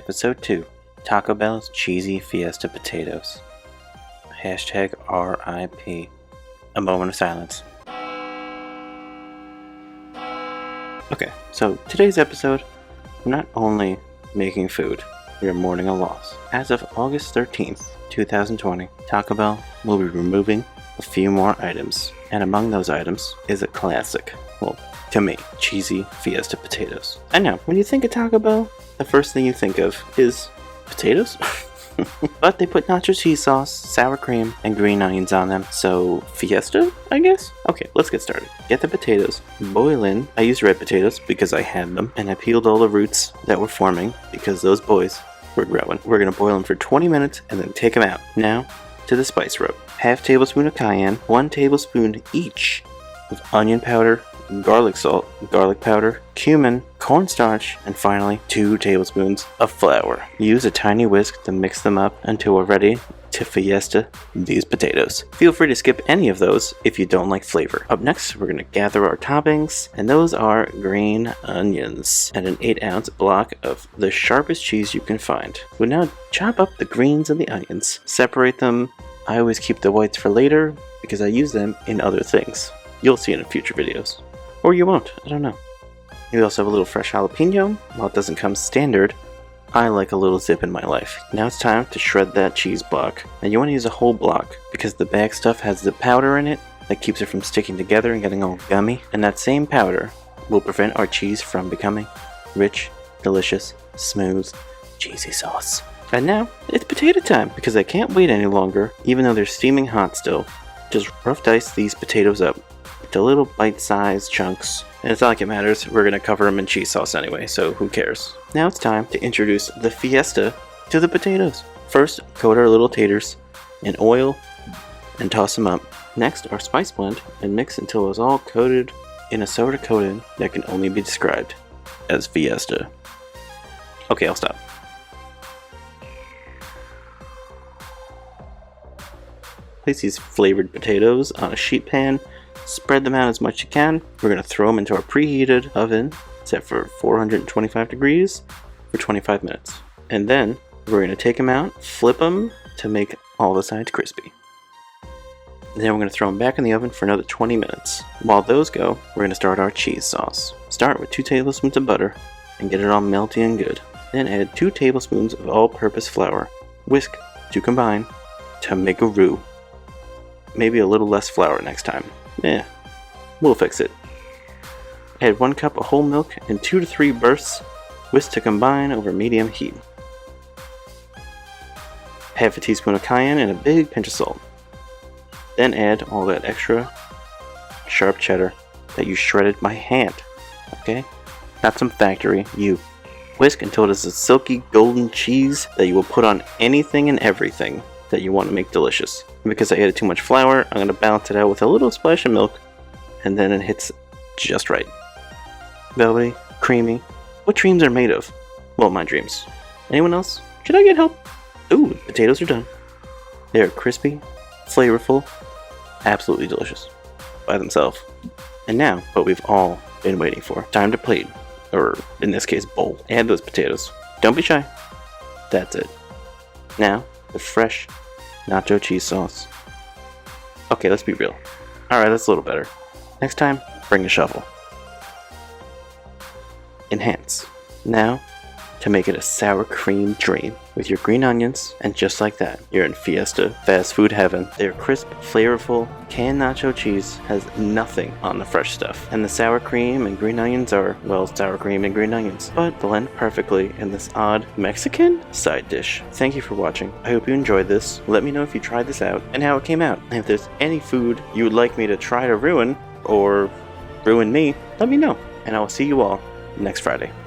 Episode 2, Taco Bell's Cheesy Fiesta Potatoes. Hashtag RIP. A moment of silence. Okay, so today's episode, we're not only making food, we are mourning a loss. As of August 13th, 2020, Taco Bell will be removing a few more items. And among those items is a classic, well, to me, cheesy Fiesta potatoes. I know, when you think of Taco Bell, the first thing you think of is potatoes? But they put nacho cheese sauce, sour cream, and green onions on them, so Fiesta, I guess? Okay, let's get started. Get the potatoes, boil in. I used red potatoes because I had them, and I peeled all the roots that were forming because those boys were growing. We're gonna boil them for 20 minutes and then take them out. Now, to the spice rub. Half tablespoon of cayenne, 1 tablespoon each of onion powder, garlic salt, garlic powder, cumin, cornstarch, and finally 2 tablespoons of flour. Use a tiny whisk to mix them up until we're ready to Fiesta these potatoes. Feel free to skip any of those if you don't like flavor. Up next, we're going to gather our toppings, and those are green onions and an 8-ounce block of the sharpest cheese you can find. We'll now chop up the greens and the onions. Separate them. I always keep the whites for later because I use them in other things. You'll see it in future videos. Or you won't, I don't know. We also have a little fresh jalapeno. While it doesn't come standard, I like a little zip in my life. Now it's time to shred that cheese block. And you want to use a whole block because the bag stuff has the powder in it that keeps it from sticking together and getting all gummy. And that same powder will prevent our cheese from becoming rich, delicious, smooth, cheesy sauce. And now, it's potato time because I can't wait any longer, even though they're steaming hot still. Just rough dice these potatoes up to little bite-sized chunks, and it's not like it matters, we're gonna cover them in cheese sauce anyway, so who cares. Now it's time to introduce the Fiesta to the potatoes. First, coat our little taters in oil and toss them up. Next, our spice blend and mix until it's all coated in a soda coating that can only be described as Fiesta. Okay, I'll stop. Place these flavored potatoes on a sheet pan. Spread them out as much as you can. We're going to throw them into our preheated oven set for 425 degrees for 25 minutes. And then we're going to take them out, flip them to make all the sides crispy. And then we're going to throw them back in the oven for another 20 minutes. While those go, we're going to start our cheese sauce. Start with 2 tablespoons of butter and get it all melty and good. Then add 2 tablespoons of all-purpose flour. Whisk to combine to make a roux. Maybe a little less flour next time. Yeah, we'll fix it. Add 1 cup of whole milk and 2 to 3 bursts. Whisk to combine over medium heat. Half a teaspoon of cayenne and a big pinch of salt. Then add all that extra sharp cheddar that you shredded by hand. Okay? Not some factory, you. Whisk until it is a silky golden cheese that you will put on anything and everything that you want to make delicious. And because I added too much flour, I'm going to balance it out with a little splash of milk, and then it hits just right. Velvety, creamy. What dreams are made of? Well, my dreams. Anyone else? Should I get help? Ooh, potatoes are done. They are crispy, flavorful, absolutely delicious by themselves. And now, what we've all been waiting for. Time to plate, or in this case, bowl. Add those potatoes. Don't be shy. That's it. Now, the fresh nacho cheese sauce. Okay, let's be real. Alright, that's a little better. Next time, bring a shovel. Enhance. Now, to make it a sour cream dream with your green onions, and just like that, you're in Fiesta fast food heaven. They're crisp, flavorful. Canned nacho cheese has nothing on the fresh stuff, and the sour cream and green onions are, well, sour cream and green onions, but blend perfectly in this odd Mexican side dish. Thank you for watching. I hope you enjoyed this. Let me know if you tried this out and how it came out. And if there's any food you would like me to try to ruin, or ruin me, let me know, and I will see you all next Friday.